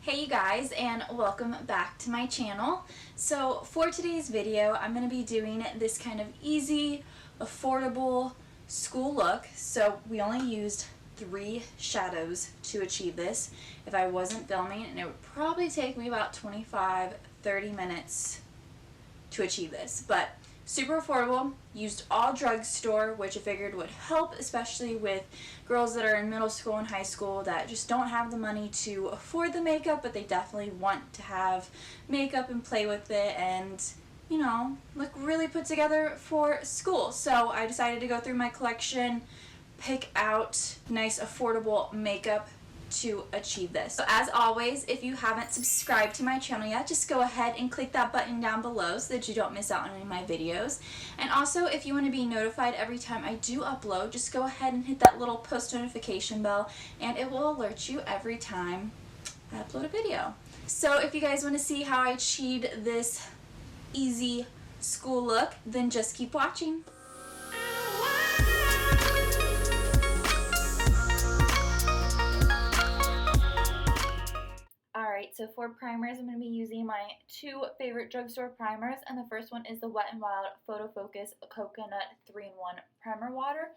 Hey you guys, and welcome back to my channel. So for today's video, I'm going to be doing this kind of easy, affordable school look. So we only used 3 shadows to achieve this. If I wasn't filming, and it would probably take me about 25-30 minutes to achieve this, but super affordable. Used all drugstore, which I figured would help, especially with girls that are in middle school and high school that just don't have the money to afford the makeup, but they definitely want to have makeup and play with it and, you know, look really put together for school. So I decided to go through my collection, pick out nice affordable makeup to achieve this. So as always, if you haven't subscribed to my channel yet, just go ahead and click that button down below so that you don't miss out on any of my videos. And also, if you want to be notified every time I do upload, just go ahead and hit that little post notification bell and it will alert you every time I upload a video. So if you guys want to see how I achieved this easy school look, then just keep watching. Alright, so for primers, I'm going to be using my 2 favorite drugstore primers, and the first one is the Wet n Wild Photo Focus Coconut 3-in-1 Primer Water,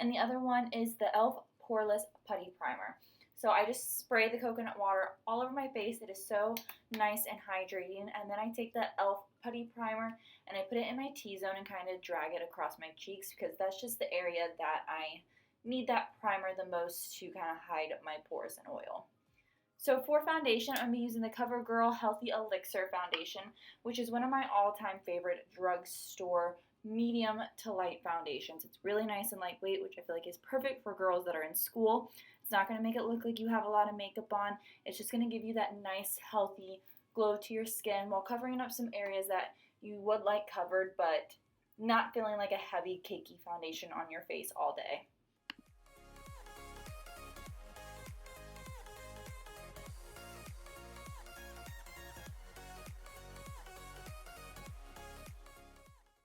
and the other one is the e.l.f. Poreless Putty Primer. So I just spray the coconut water all over my face. It is so nice and hydrating, and then I take the e.l.f. Putty Primer and I put it in my T-zone and kind of drag it across my cheeks because that's just the area that I need that primer the most to kind of hide my pores and oil. So for foundation, I'm going to be using the Covergirl Healthy Elixir Foundation, which is one of my all-time favorite drugstore medium to light foundations. It's really nice and lightweight, which I feel like is perfect for girls that are in school. It's not going to make it look like you have a lot of makeup on. It's just going to give you that nice, healthy glow to your skin while covering up some areas that you would like covered, but not feeling like a heavy, cakey foundation on your face all day.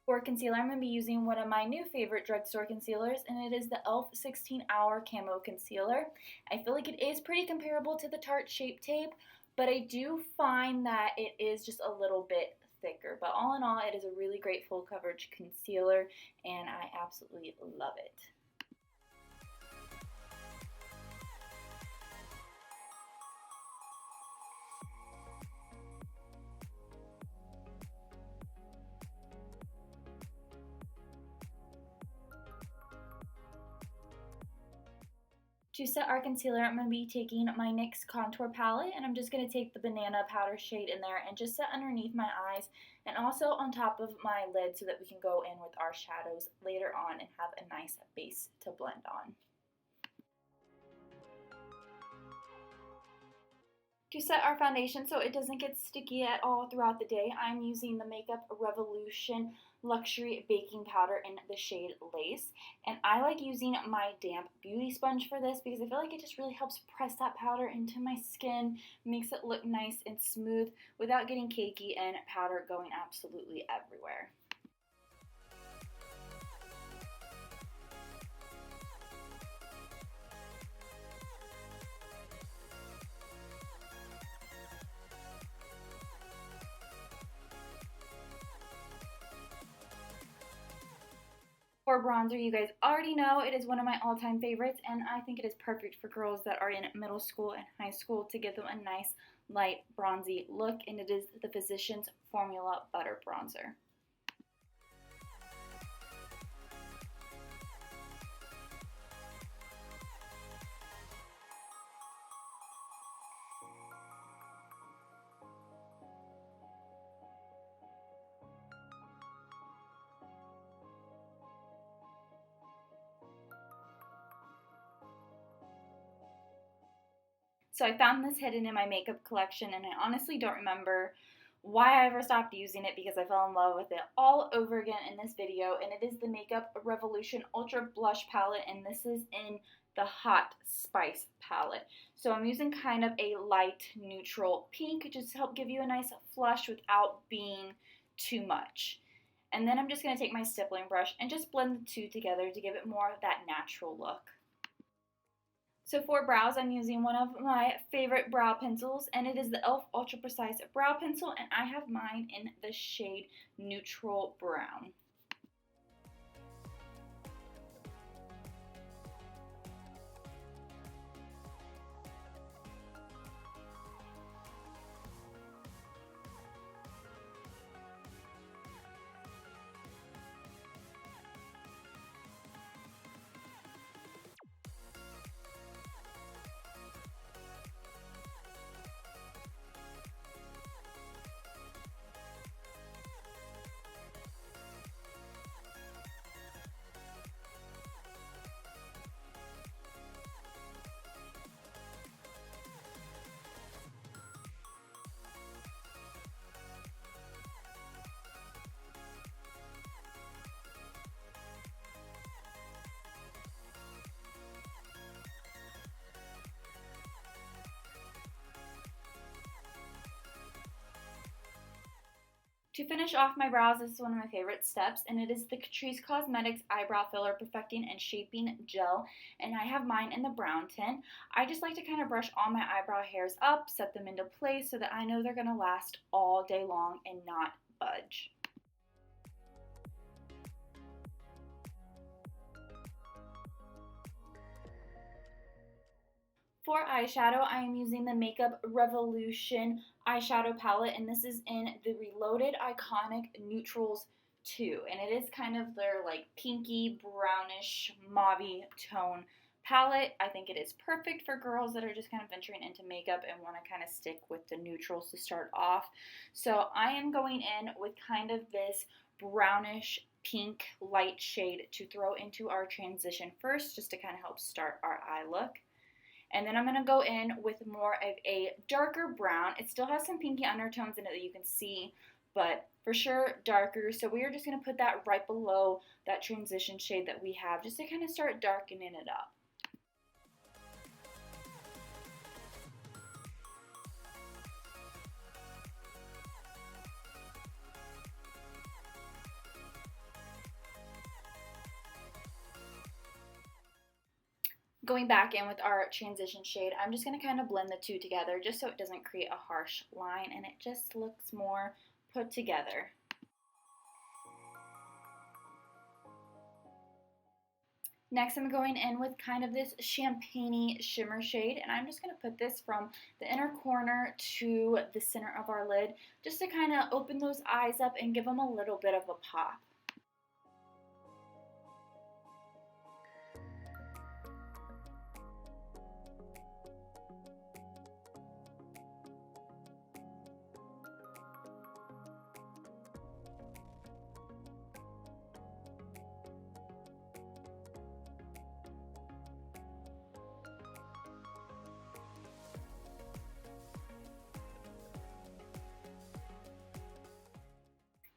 For concealer, I'm going to be using one of my new favorite drugstore concealers, and it is the e.l.f. 16-Hour Camo Concealer. I feel like it is pretty comparable to the Tarte Shape Tape, but I do find that it is just a little bit thicker. But all in all, it is a really great full coverage concealer, and I absolutely love it. To set our concealer, I'm going to be taking my NYX contour palette, and I'm just going to take the banana powder shade in there and just set underneath my eyes and also on top of my lid so that we can go in with our shadows later on and have a nice base to blend on. To set our foundation so it doesn't get sticky at all throughout the day, I'm using the Makeup Revolution Luxury Baking Powder in the shade Lace. And I like using my damp beauty sponge for this because I feel like it just really helps press that powder into my skin, makes it look nice and smooth without getting cakey and powder going absolutely everywhere. For bronzer, you guys already know it is one of my all-time favorites, and I think it is perfect for girls that are in middle school and high school to give them a nice, light, bronzy look, and it is the Physicians Formula Butter Bronzer. So I found this hidden in my makeup collection, and I honestly don't remember why I ever stopped using it because I fell in love with it all over again in this video, and it is the Makeup Revolution Ultra Blush Palette, and this is in the Hot Spice palette. So I'm using kind of a light neutral pink just to help give you a nice flush without being too much. And then I'm just going to take my stippling brush and just blend the two together to give it more of that natural look. So for brows, I'm using one of my favorite brow pencils, and it is the e.l.f. Ultra Precise Brow Pencil, and I have mine in the shade Neutral Brown. To finish off my brows, this is one of my favorite steps, and it is the Catrice Cosmetics Eyebrow Filler Perfecting and Shaping Gel, and I have mine in the brown tint. I just like to kind of brush all my eyebrow hairs up, set them into place so that I know they're going to last all day long and not budge. For eyeshadow, I am using the Makeup Revolution eyeshadow palette, and this is in the Reloaded Iconic Newtrals 2, and it is kind of their like pinky, brownish, mauve tone palette. I think it is perfect for girls that are just kind of venturing into makeup and want to kind of stick with the neutrals to start off. So I am going in with kind of this brownish pink light shade to throw into our transition first, just to kind of help start our eye look. And then I'm going to go in with more of a darker brown. It still has some pinky undertones in it that you can see, but for sure darker. So we are just going to put that right below that transition shade that we have, just to kind of start darkening it up. Going back in with our transition shade, I'm just going to kind of blend the two together just so it doesn't create a harsh line and it just looks more put together. Next, I'm going in with kind of this champagne-y shimmer shade, and I'm just going to put this from the inner corner to the center of our lid just to kind of open those eyes up and give them a little bit of a pop.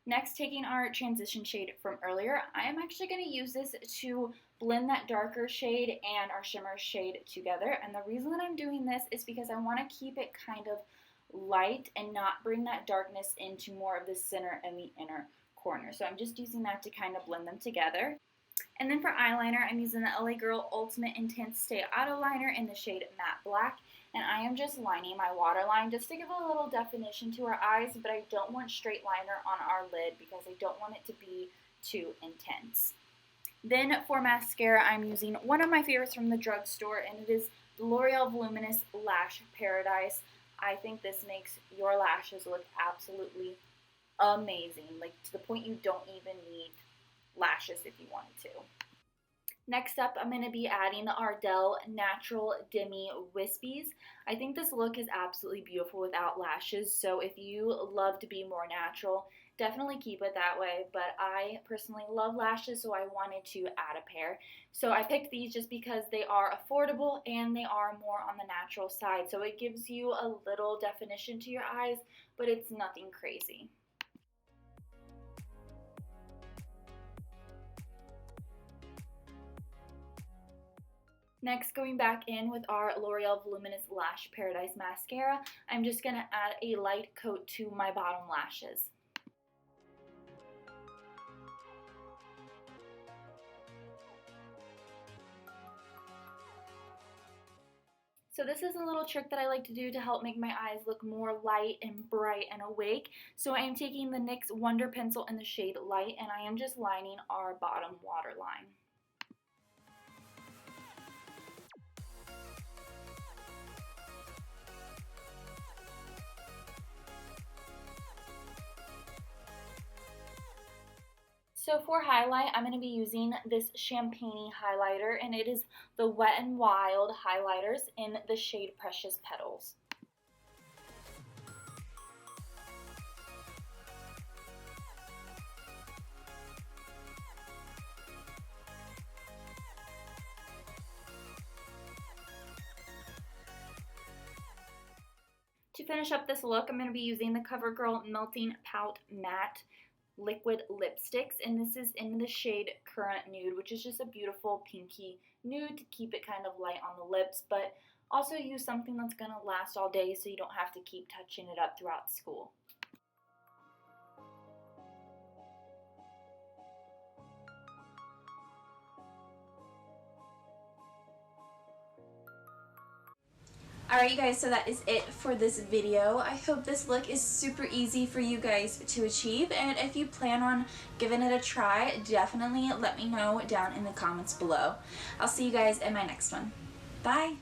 Next, taking our transition shade from earlier, I am actually going to use this to blend that darker shade and our shimmer shade together. And the reason that I'm doing this is because I want to keep it kind of light and not bring that darkness into more of the center and the inner corner. So I'm just using that to kind of blend them together. And then for eyeliner, I'm using the LA Girl Ultimate Intense Stay Auto Liner in the shade Matte Black. And I am just lining my waterline just to give a little definition to our eyes, but I don't want straight liner on our lid because I don't want it to be too intense. Then for mascara, I'm using one of my favorites from the drugstore, and it is the Loreal Voluminous Lash Paradise. I think this makes your lashes look absolutely amazing, like to the point you don't even need lashes if you wanted to. Next up, I'm going to be adding the Ardell Natural Demi Whiskies. I think this look is absolutely beautiful without lashes, so if you love to be more natural, definitely keep it that way, but I personally love lashes, so I wanted to add a pair. So I picked these just because they are affordable and they are more on the natural side, so it gives you a little definition to your eyes, but it's nothing crazy. Next, going back in with our L'Oreal Voluminous Lash Paradise Mascara, I'm just going to add a light coat to my bottom lashes. So this is a little trick that I like to do to help make my eyes look more light and bright and awake. So I am taking the NYX Wonder Pencil in the shade Light, and I am just lining our bottom waterline. So for highlight, I'm going to be using this champagne highlighter, and it is the Wet n Wild highlighters in the shade Precious Petals. To finish up this look, I'm going to be using the Covergirl Melting Pout Matte liquid lipsticks, and this is in the shade Currant Nude, which is just a beautiful pinky nude to keep it kind of light on the lips, but also use something that's going to last all day so you don't have to keep touching it up throughout school. Alright you guys, so that is it for this video. I hope this look is super easy for you guys to achieve, and if you plan on giving it a try, definitely let me know down in the comments below. I'll see you guys in my next one. Bye!